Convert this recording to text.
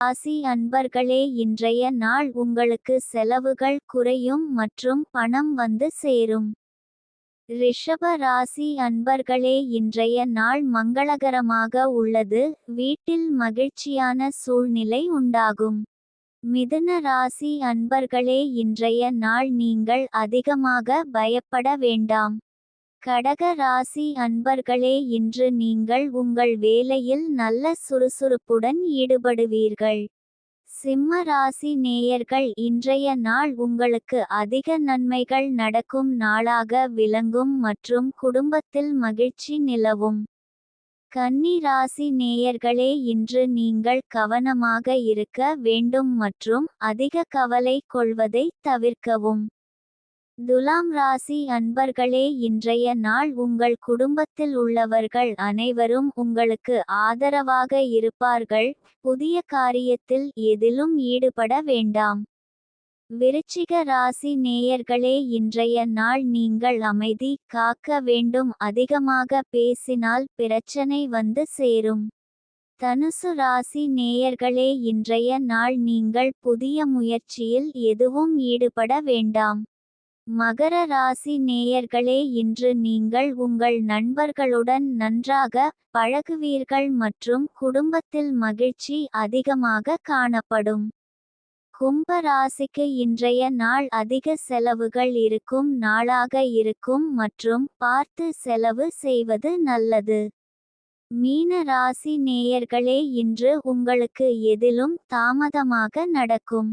ராசி அன்பர்களே, இன்றைய நாள் உங்களுக்கு செலவுகள் குறையும் மற்றும் பணம் வந்து சேரும். ரிஷப ராசி அன்பர்களே, இன்றைய நாள் மங்களகரமாக உள்ளது. வீட்டில் மகிழ்ச்சியான சூழ்நிலை உண்டாகும். மிதுன ராசி அன்பர்களே, இன்றைய நாள் நீங்கள் அதிகமாக பயப்பட வேண்டாம். கடக ராசி அன்பர்களே, இன்று நீங்கள் உங்கள் வேலையில் நல்ல சுறுசுறுப்புடன் ஈடுபடுவீர்கள். சிம்ம ராசி நேயர்கள், இன்றைய நாள் உங்களுக்கு அதிக நன்மைகள் நடக்கும் நாளாக விளங்கும் மற்றும் குடும்பத்தில் மகிழ்ச்சி நிலவும். கன்னி ராசி நேயர்களே, இன்று நீங்கள் கவனமாக இருக்க வேண்டும் மற்றும் அதிக கவலை கொள்வதை தவிர்க்கவும். துலாம் ராசி அன்பர்களே, இன்றைய நாள் உங்கள் குடும்பத்தில் உள்ளவர்கள் அனைவரும் உங்களுக்கு ஆதரவாக இருப்பார்கள். புதிய காரியத்தில் எதிலும் ஈடுபட வேண்டாம். விருச்சிக ராசி நேயர்களே, இன்றைய நாள் நீங்கள் அமைதி காக்க வேண்டும். அதிகமாக பேசினால் பிரச்சனை வந்து சேரும். தனுசு ராசி நேயர்களே, இன்றைய நாள் நீங்கள் புதிய முயற்சியில் எதுவும் ஈடுபட வேண்டாம். மகர ராசி நேயர்களே, இன்று நீங்கள் உங்கள் நண்பர்களுடன் நன்றாக பழகுவீர்கள் மற்றும் குடும்பத்தில் மகிழ்ச்சி அதிகமாக காணப்படும். கும்ப ராசிக்கு இன்றைய நாள் அதிக செலவுகள் இருக்கும் நாளாக இருக்கும் மற்றும் பார்த்து செலவு செய்வது நல்லது. மீன ராசி நேயர்களே, இன்று உங்களுக்கு எதிலும் தாமதமாக நடக்கும்.